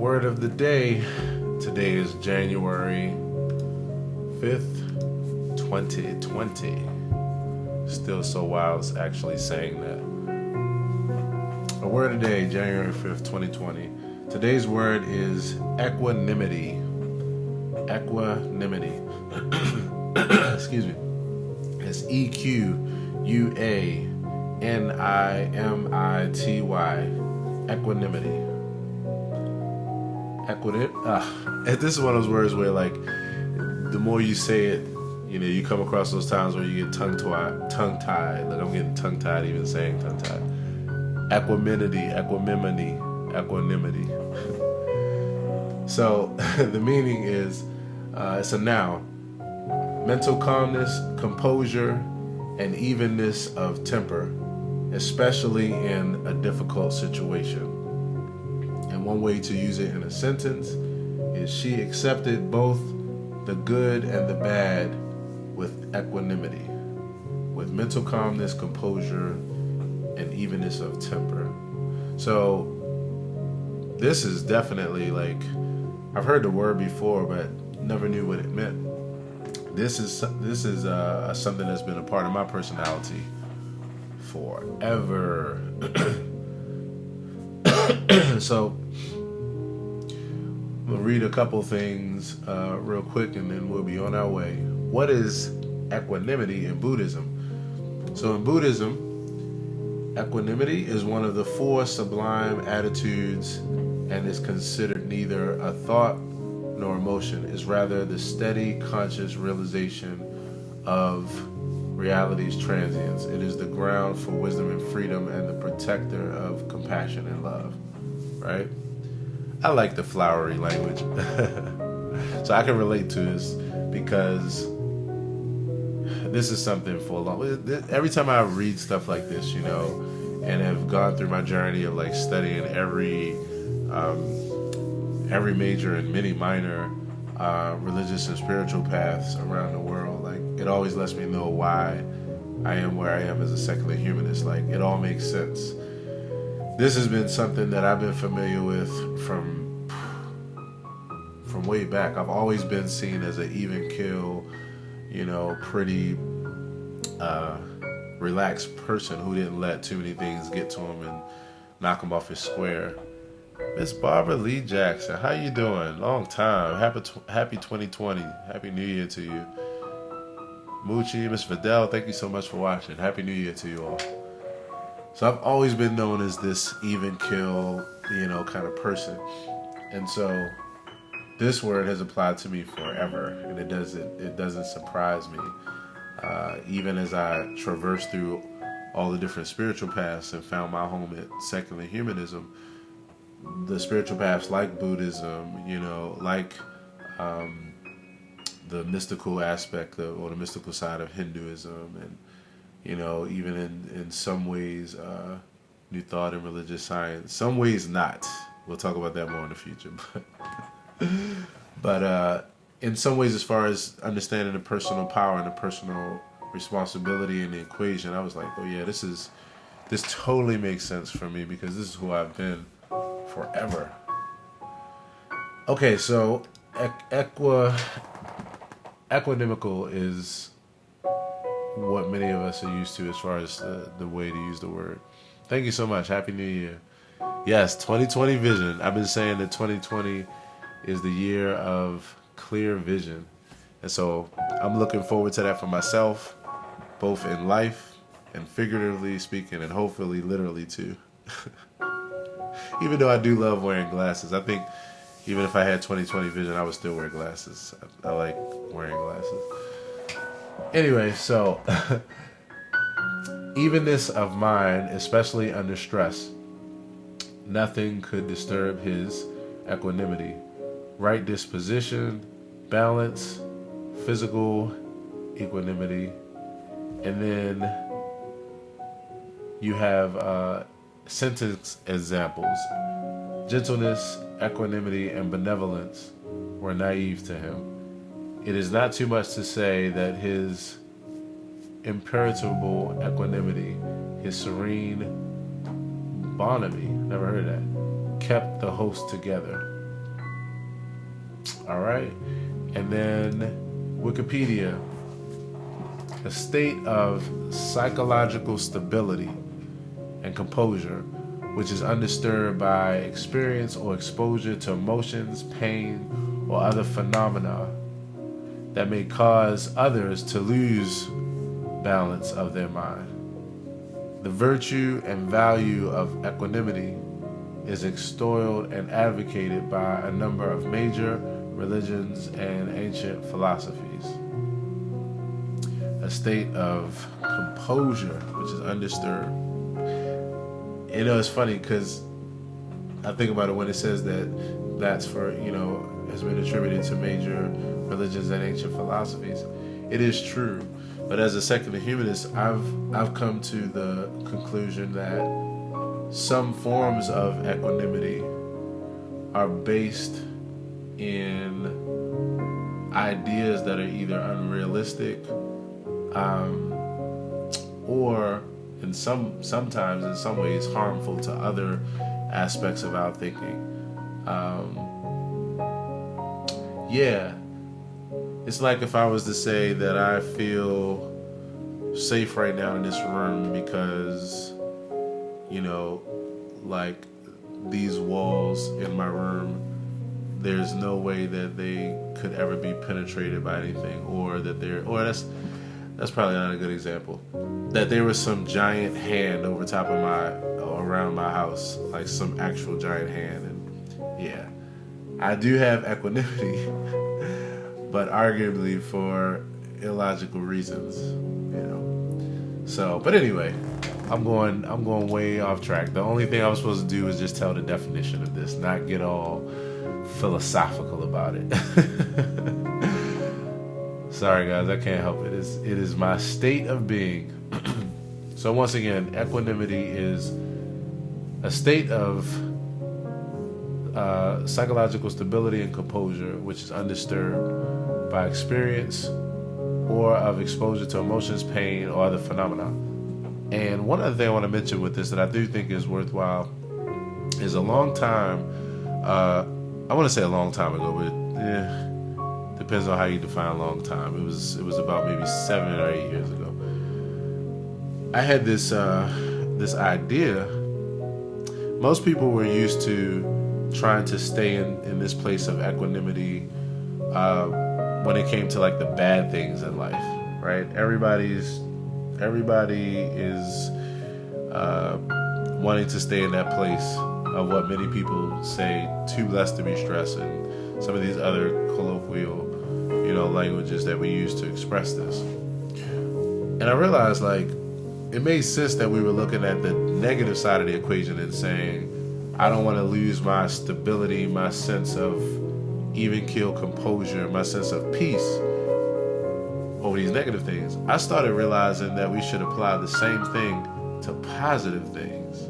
Word of the day. Today is January 5th, 2020. Still so wild actually saying that. A word of the day, January 5th, 2020. Today's word is equanimity. Equanimity. Excuse me. It's EQUANIMITY. Equanimity. This is one of those words where, like, the more you say it, you come across those times where you get tongue-tied. Like, I'm getting tongue-tied even saying tongue-tied. Equanimity. So, the meaning is, it's a noun. Mental calmness, composure, and evenness of temper, especially in a difficult situation. And one way to use it in a sentence is she accepted both the good and the bad with equanimity, with mental calmness, composure, and evenness of temper. So this is definitely, like, I've heard the word before, but never knew what it meant. This is something that's been a part of my personality forever. So we'll read a couple things real quick, and then we'll be on our way. What is equanimity in Buddhism? So in Buddhism, equanimity is one of the four sublime attitudes and is considered neither a thought nor emotion. It's rather the steady, conscious realization of reality's transience. It is the ground for wisdom and freedom and the protector of compassion and love. Right? I like the flowery language. So I can relate to this because this is something for a long... Every time I read stuff like this, and have gone through my journey of, like, studying every major and many minor religious and spiritual paths around the world, like, it always lets me know why I am where I am as a secular humanist. Like, it all makes sense. This has been something that I've been familiar with from way back. I've always been seen as an even keel, pretty relaxed person who didn't let too many things get to him and knock him off his square. Miss Barbara Lee Jackson, how you doing? Long time. Happy 2020. Happy New Year to you. Moochie, Miss Fidel, thank you so much for watching. Happy New Year to you all. So I've always been known as this even kill, kind of person. And so this word has applied to me forever, and it doesn't surprise me. Even as I traversed through all the different spiritual paths and found my home at secular humanism, the spiritual paths like Buddhism, like the mystical aspect or the mystical side of Hinduism, and even in some ways New Thought and religious science. Some ways not. We'll talk about that more in the future. But in some ways, as far as understanding the personal power and the personal responsibility in the equation, I was like, oh yeah, this totally makes sense for me because this is who I've been forever. Okay, so equanimical is what many of us are used to as far as the way to use the word. Thank you so much. Happy New Year. Yes, 2020 vision. I've been saying that 2020 is the year of clear vision. And so I'm looking forward to that for myself, both in life and figuratively speaking, and hopefully literally too. Even though I do love wearing glasses. I think even if I had 2020 vision, I would still wear glasses. I like wearing glasses. Anyway, so evenness of mind, especially under stress. Nothing could disturb his equanimity. Right disposition, balance, physical equanimity. And then you have sentence examples. Gentleness, equanimity, and benevolence were naive to him. It is not too much to say that his imperturbable equanimity, his serene bonhomie, never heard of that, kept the host together. All right. And then Wikipedia, a state of psychological stability and composure, which is undisturbed by experience or exposure to emotions, pain, or other phenomena that may cause others to lose balance of their mind. The virtue and value of equanimity is extolled and advocated by a number of major religions and ancient philosophies. A state of composure, which is undisturbed. You know, it's funny because I think about it when it says that that's for, has been attributed to major religions and ancient philosophies. It is true. But as a secular humanist, I've come to the conclusion that some forms of equanimity are based in ideas that are either unrealistic, or sometimes in some ways harmful to other aspects of our thinking. It's like if I was to say that I feel safe right now in this room because, like these walls in my room, there's no way that they could ever be penetrated by anything, or that's probably not a good example. That there was some giant hand over top of around my house, like some actual giant hand. And I do have equanimity, but arguably for illogical reasons, So, but anyway, I'm going way off track. The only thing I was supposed to do is just tell the definition of this, not get all philosophical about it. Sorry guys, I can't help it. It is my state of being. So once again, equanimity is a state of psychological stability and composure, which is undisturbed by experience or of exposure to emotions, pain, or other phenomena. And one other thing I want to mention with this that I do think is worthwhile is a long time, I want to say a long time ago, but depends on how you define long time. It was about maybe 7 or 8 years ago. I had this idea. Most people were used to trying to stay in this place of equanimity when it came to like the bad things in life, right? Everybody is wanting to stay in that place of what many people say too blessed to be stressed, and some of these other colloquial, languages that we use to express this. And I realized it made sense that we were looking at the negative side of the equation and saying, I don't want to lose my stability, my sense of even keel composure, my sense of peace over these negative things. I started realizing that we should apply the same thing to positive things.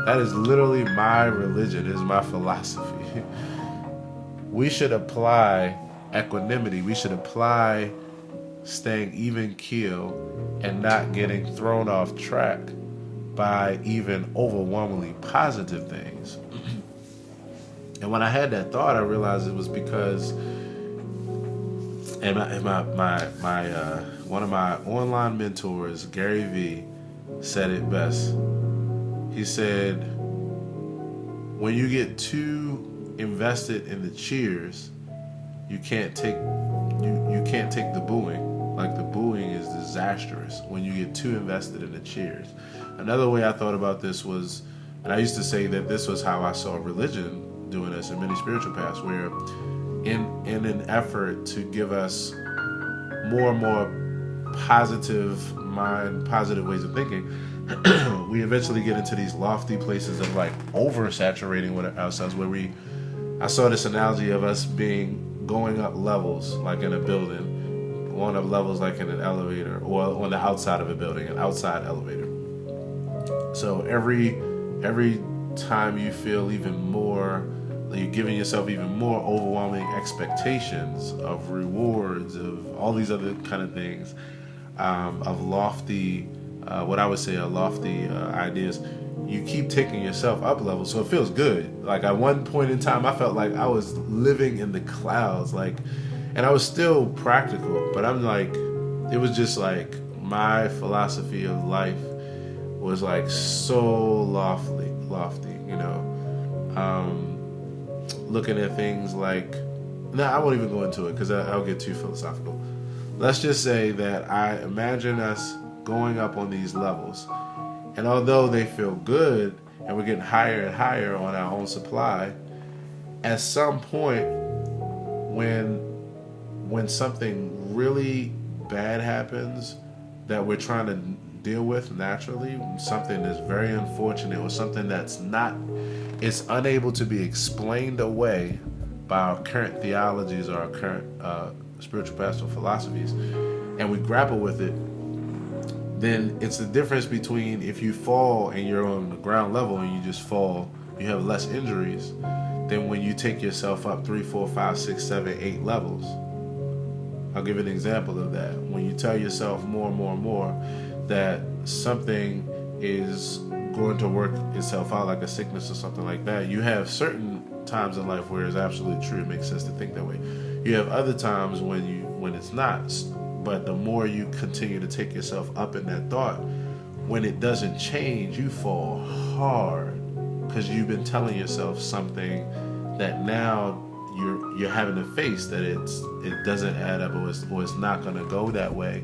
That is literally my religion, is my philosophy. We should apply equanimity. We should apply staying even keel and not getting thrown off track by even overwhelmingly positive things. And when I had that thought, I realized it was because, and one of my online mentors, Gary V, said it best. He said, when you get too invested in the cheers, you can't take the booing. Like, the booing is disastrous when you get too invested in the cheers. Another way I thought about this was, and I used to say that this was how I saw religion doing this in many spiritual paths, where in an effort to give us more and more positive mind, positive ways of thinking, we eventually get into these lofty places of oversaturating with ourselves, where I saw this analogy of us going up levels, like in a building, going up levels like in an elevator, or on the outside of a building, an outside elevator. So every time you feel even more, you're giving yourself even more overwhelming expectations of rewards, of all these other kind of things, of lofty, what I would say are lofty ideas, you keep taking yourself up levels, so it feels good. Like at one point in time, I felt like I was living in the clouds, like, and I was still practical, but I'm like, it was just like my philosophy of life was like so lofty, you know. Looking at things like, I won't even go into it because I'll get too philosophical. Let's just say that I imagine us going up on these levels, and although they feel good and we're getting higher and higher on our own supply, at some point when something really bad happens that we're trying to deal with naturally, something that's very unfortunate or something that's not, it's unable to be explained away by our current theologies or our current spiritual pastoral philosophies, and we grapple with it, then it's the difference between if you fall and you're on the ground level and you just fall, you have less injuries, than when you take yourself up 3, 4, 5, 6, 7, 8 levels. I'll give you an example of that. When you tell yourself more and more and more that something is going to work itself out, like a sickness or something like that, you have certain times in life where it's absolutely true. It makes sense to think that way. You have other times when it's not. But the more you continue to take yourself up in that thought, when it doesn't change, you fall hard because you've been telling yourself something that now you're having to face, that it doesn't add up, or it's not going to go that way.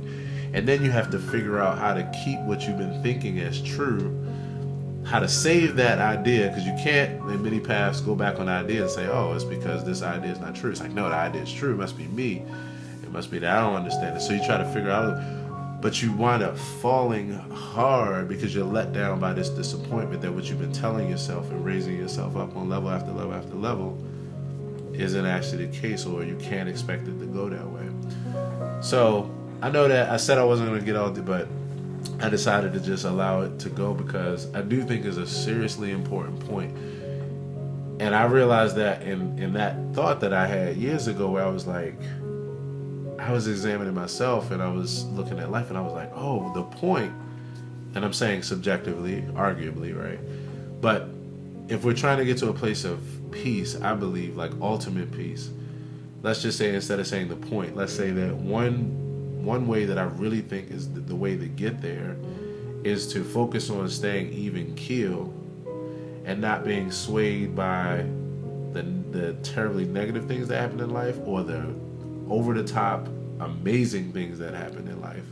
And then you have to figure out how to keep what you've been thinking as true, how to save that idea, because you can't in many paths go back on the idea and say, oh, it's because this idea is not true. It's like, no, the idea is true. It must be me. It must be that I don't understand it. So you try to figure out, but you wind up falling hard because you're let down by this disappointment that what you've been telling yourself and raising yourself up on level after level after level isn't actually the case, or you can't expect it to go that way. So I know that I said I wasn't going to get all the, but I decided to just allow it to go because I do think it's a seriously important point. And I realized that in that thought that I had years ago, where I was like, I was examining myself and I was looking at life and I was like, oh, the point, and I'm saying subjectively, arguably, right? But if we're trying to get to a place of peace, I believe, like ultimate peace, let's just say, instead of saying the point, let's say that one way that I really think is the way to get there is to focus on staying even keel and not being swayed by the terribly negative things that happen in life or the over-the-top amazing things that happen in life.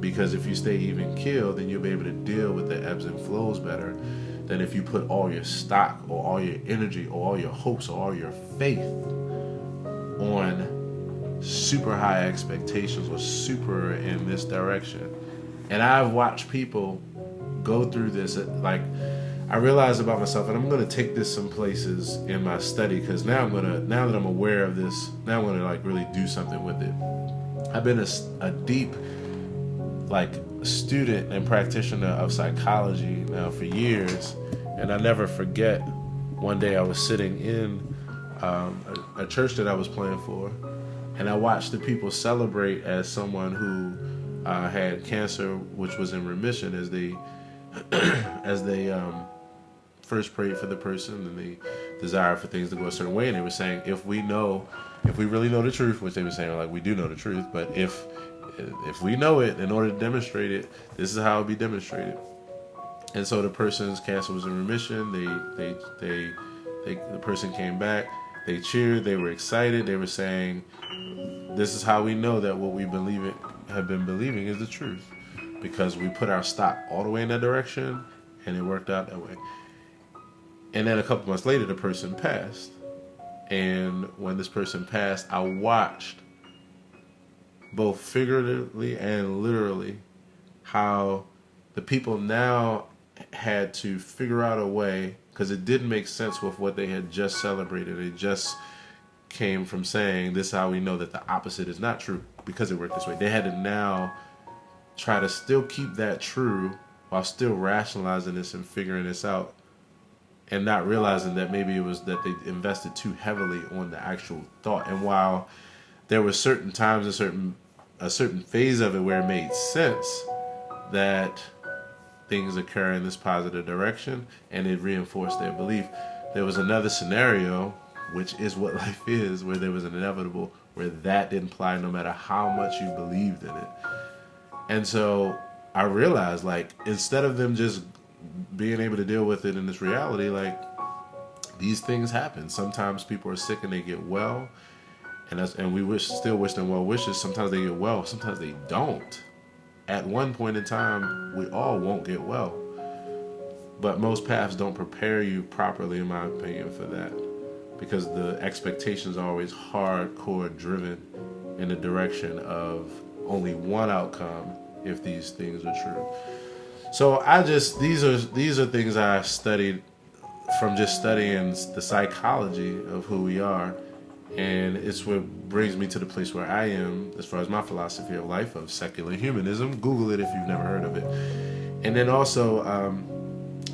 Because if you stay even keel, then you'll be able to deal with the ebbs and flows better than if you put all your stock or all your energy or all your hopes or all your faith on super high expectations or super in this direction. And I've watched people go through this. Like, I realized about myself, and I'm going to take this some places in my study, because now that I'm aware of this, now I'm going to like really do something with it. I've been a deep like student and practitioner of psychology now for years, and I never forget one day I was sitting in a church that I was playing for, and I watched the people celebrate as someone who had cancer, which was in remission, as they first prayed for the person and they desired for things to go a certain way. And they were saying, if we really know the truth, which they were saying, like, we do know the truth, but if we know it, in order to demonstrate it, this is how it will be demonstrated. And so the person's cancer was in remission. The person came back. They cheered. They were excited. They were saying, this is how we know that what we have been believing is the truth, because we put our stock all the way in that direction and it worked out that way. And then a couple months later, the person passed. And when this person passed, I watched, both figuratively and literally, how the people now had to figure out a way, because it didn't make sense with what they had just celebrated. It just came from saying, this is how we know that the opposite is not true, because it worked this way. They had to now try to still keep that true while still rationalizing this and figuring this out, and not realizing that maybe it was that they invested too heavily on the actual thought. And while there were certain times, a certain phase of it where it made sense that things occur in this positive direction, and it reinforced their belief. There was another scenario, which is what life is, where there was an inevitable, where that didn't apply no matter how much you believed in it. And so I realized, like, instead of them just being able to deal with it in this reality, like, these things happen. Sometimes people are sick and they get well, and we still wish them well wishes. Sometimes they get well, sometimes they don't. At one point in time, we all won't get well. But most paths don't prepare you properly, in my opinion, for that. Because the expectations are always hardcore driven in the direction of only one outcome if these things are true. So these are things I studied from just studying the psychology of who we are. And it's what brings me to the place where I am as far as my philosophy of life, of secular humanism. Google it if you've never heard of it. And then also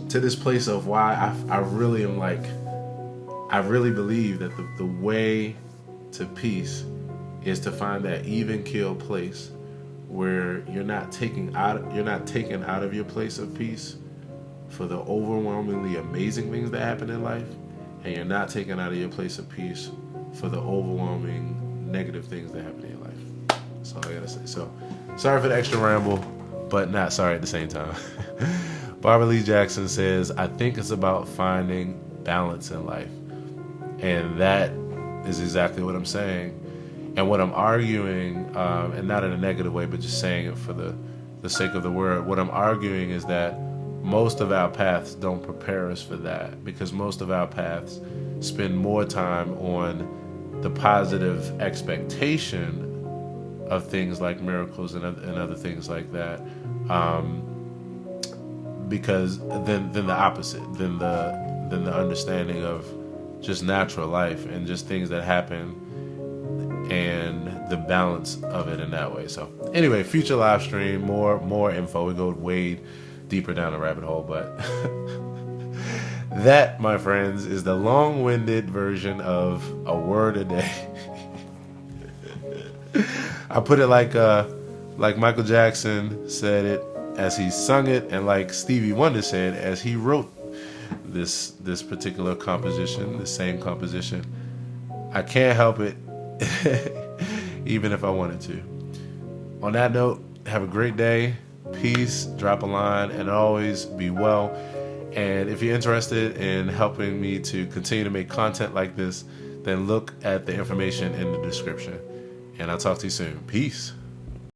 to this place of why I really am like, I really believe that the way to peace is to find that even keel place where you're not taken out of your place of peace for the overwhelmingly amazing things that happen in life, and you're not taken out of your place of peace for the overwhelming negative things that happen in your life. That's all I gotta say. So, sorry for the extra ramble, but not sorry at the same time. Barbara Lee Jackson says, I think it's about finding balance in life. And that is exactly what I'm saying. And what I'm arguing, and not in a negative way, but just saying it for the sake of the word, what I'm arguing is that most of our paths don't prepare us for that, because most of our paths spend more time on the positive expectation of things like miracles and other things like that, because then the opposite, than the understanding of just natural life and just things that happen and the balance of it in that way. So anyway, future live stream, more info. We go way deeper down the rabbit hole, but that, my friends, is the long-winded version of a word a day. I put it like Michael Jackson said it as he sung it, and like Stevie Wonder said as he wrote this particular composition, the same composition. I can't help it, even if I wanted to. On that note, have a great day. Peace, drop a line, and always be well. And if you're interested in helping me to continue to make content like this, then look at the information in the description. And I'll talk to you soon. Peace.